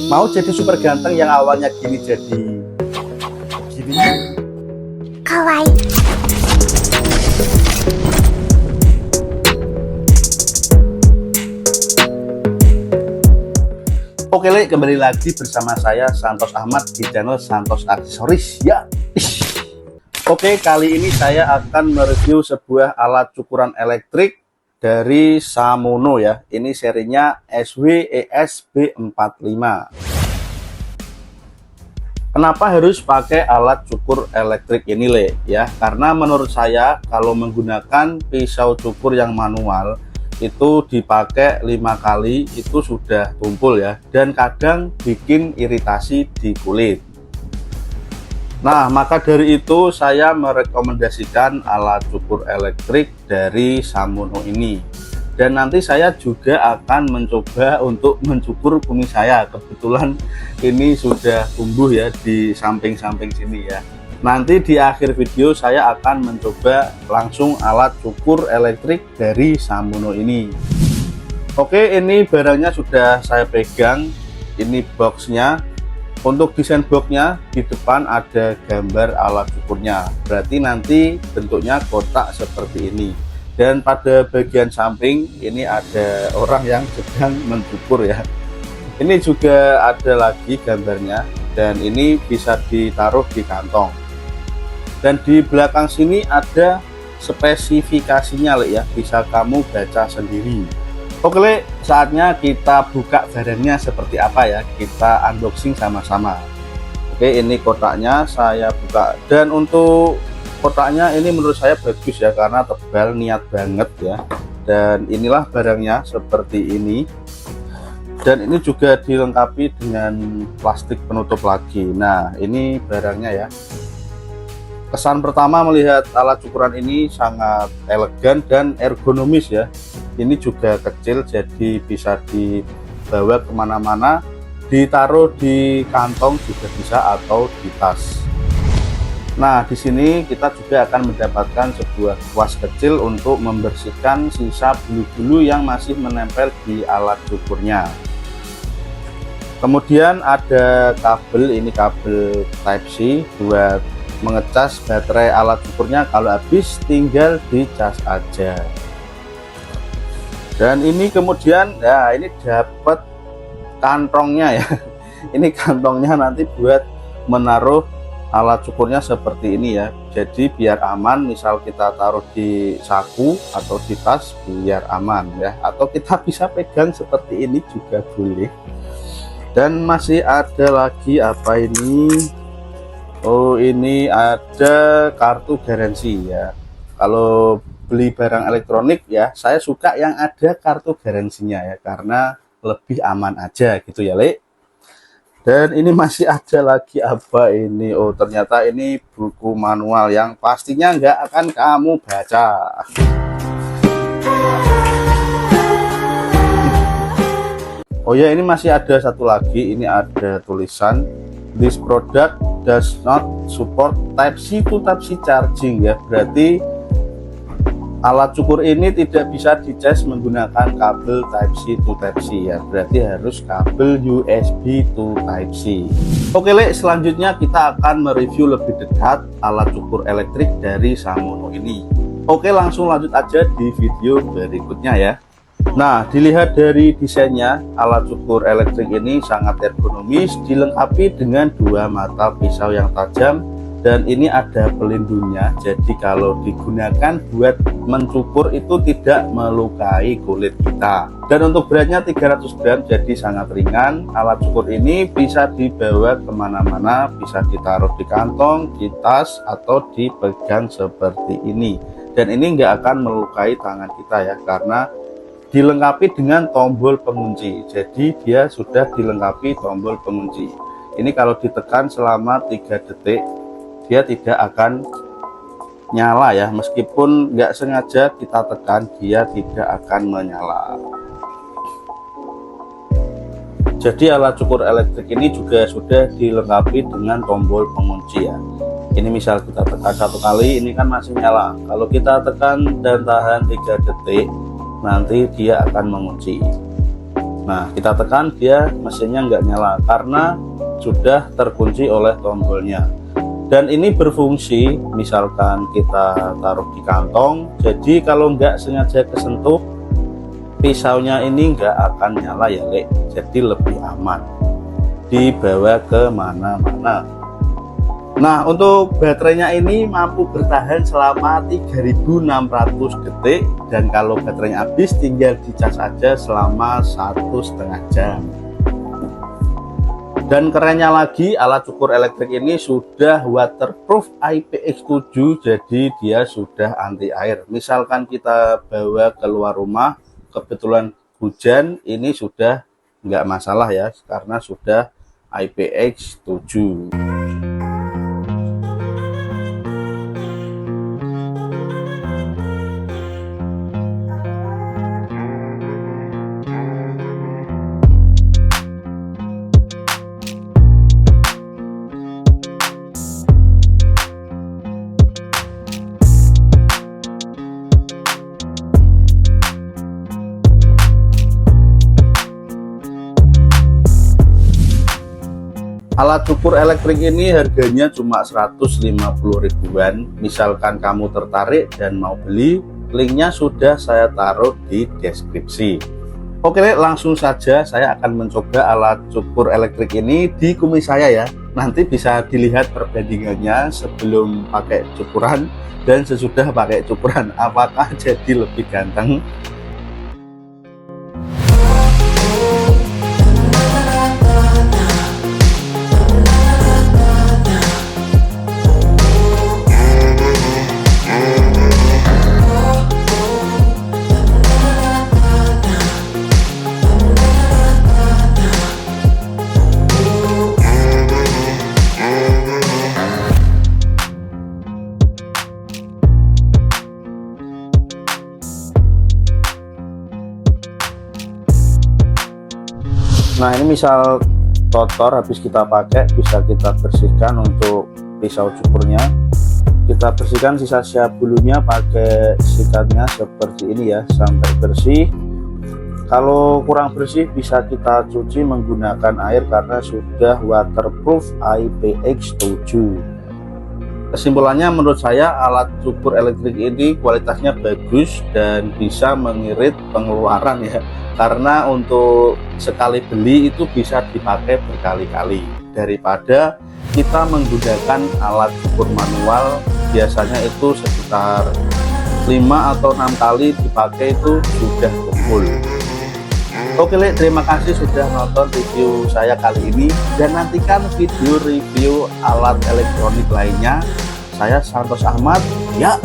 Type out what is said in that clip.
Mau jadi super ganteng yang awalnya gini jadi gini. Kawaii. Oke Le, kembali lagi bersama saya Santos Ahmad di channel Santos Aksesoris ya. Oke, kali ini saya akan mereview sebuah alat cukuran elektrik dari Samono ya. Ini serinya SW-ES B45. Kenapa harus pakai alat cukur elektrik ini Le? Ya, karena menurut saya kalau menggunakan pisau cukur yang manual itu dipakai 5 kali itu sudah tumpul ya, dan kadang bikin iritasi di kulit. Nah, maka dari itu saya merekomendasikan alat cukur elektrik dari Samono ini. Dan nanti saya juga akan mencoba untuk mencukur kumis saya. Kebetulan ini sudah tumbuh ya di samping-samping sini ya. Nanti di akhir video saya akan mencoba langsung alat cukur elektrik dari Samono ini. Oke, ini barangnya sudah saya pegang. Ini boxnya. Untuk desain boxnya di depan ada gambar alat cukurnya. Berarti nanti bentuknya kotak seperti ini. Dan pada bagian samping ini ada orang yang sedang mencukur ya. Ini juga ada lagi gambarnya. Dan ini bisa ditaruh di kantong. Dan di belakang sini ada spesifikasinya Le ya, bisa kamu baca sendiri. Oke Le, saatnya kita buka barangnya seperti apa ya, kita unboxing sama-sama. Oke, ini kotaknya saya buka, dan untuk kotaknya ini menurut saya bagus ya, karena tebal, niat banget ya. Dan inilah barangnya seperti ini. Dan ini juga dilengkapi dengan plastik penutup lagi. Nah, ini barangnya ya. Kesan pertama melihat alat cukuran ini sangat elegan dan ergonomis ya. Ini juga kecil, jadi bisa dibawa kemana-mana, ditaruh di kantong juga bisa atau di tas. Nah, di sini kita juga akan mendapatkan sebuah kuas kecil untuk membersihkan sisa bulu-bulu yang masih menempel di alat cukurnya. Kemudian ada kabel, ini kabel Type-C buat mengecas baterai alat cukurnya, kalau habis tinggal dicas aja. Dan ini kemudian ya, ini dapat kantongnya ya. Ini kantongnya nanti buat menaruh alat cukurnya seperti ini ya. Jadi biar aman, misal kita taruh di saku atau di tas biar aman ya, atau kita bisa pegang seperti ini juga boleh. Dan masih ada lagi apa ini? Oh, ini ada kartu garansi ya. Kalau beli barang elektronik ya, saya suka yang ada kartu garansinya ya, karena lebih aman aja gitu ya Le. Dan ini masih ada lagi apa ini? Oh, ternyata ini buku manual yang pastinya nggak akan kamu baca. Oh ya, ini masih ada satu lagi. Ini ada tulisan this product does not support Type-C to Type-C charging ya. Berarti alat cukur ini tidak bisa dicas menggunakan kabel Type-C to Type-C ya. Berarti harus kabel USB to Type-C. Oke Le, selanjutnya kita akan mereview lebih dekat alat cukur elektrik dari Samono ini. Oke, langsung lanjut aja di video berikutnya ya. Nah, dilihat dari desainnya, alat cukur elektrik ini sangat ergonomis, dilengkapi dengan 2 mata pisau yang tajam, dan ini ada pelindungnya. Jadi kalau digunakan buat mencukur itu tidak melukai kulit kita. Dan untuk beratnya 300 gram, jadi sangat ringan. Alat cukur ini bisa dibawa kemana-mana, bisa ditaruh di kantong, di tas, atau dipegang seperti ini. Dan ini nggak akan melukai tangan kita ya, karena dilengkapi dengan tombol pengunci. Jadi dia sudah dilengkapi tombol pengunci. Ini kalau ditekan selama 3 detik dia tidak akan nyala ya, meskipun nggak sengaja kita tekan dia tidak akan menyala. Jadi alat cukur elektrik ini juga sudah dilengkapi dengan tombol pengunci ya. Ini misal kita tekan 1 kali, ini kan masih nyala. Kalau kita tekan dan tahan 3 detik, nanti dia akan mengunci. Nah, kita tekan, dia mesinnya nggak nyala karena sudah terkunci oleh tombolnya. Dan ini berfungsi, misalkan kita taruh di kantong, jadi kalau nggak sengaja kesentuh, pisaunya ini nggak akan nyala ya Lek, jadi lebih aman dibawa ke mana-mana. Nah, untuk baterainya ini mampu bertahan selama 3600 detik, dan kalau baterainya habis tinggal dicas aja selama 1,5 jam. Dan kerennya lagi, alat cukur elektrik ini sudah waterproof IPX7, jadi dia sudah anti air. Misalkan kita bawa keluar rumah, kebetulan hujan, ini sudah nggak masalah ya, karena sudah IPX7. Alat cukur elektrik ini harganya cuma 150 ribuan. Misalkan kamu tertarik dan mau beli, linknya sudah saya taruh di deskripsi. Oke, langsung saja saya akan mencoba alat cukur elektrik ini di kumis saya ya. Nanti bisa dilihat perbandingannya sebelum pakai cukuran dan sesudah pakai cukuran, apakah jadi lebih ganteng. Nah, ini misal kotor habis kita pakai, bisa kita bersihkan. Untuk pisau cukurnya kita bersihkan sisa-sisa bulunya pakai sikatnya seperti ini ya, sampai bersih. Kalau kurang bersih bisa kita cuci menggunakan air karena sudah waterproof IPX7. Kesimpulannya, menurut saya alat cukur elektrik ini kualitasnya bagus dan bisa mengirit pengeluaran ya, karena untuk sekali beli itu bisa dipakai berkali-kali, daripada kita menggunakan alat cukur manual biasanya itu sekitar 5 atau 6 kali dipakai itu sudah kumpul. Oke Lek, terima kasih sudah nonton review saya kali ini, dan nantikan video review alat elektronik lainnya. Saya Santos Ahmad ya.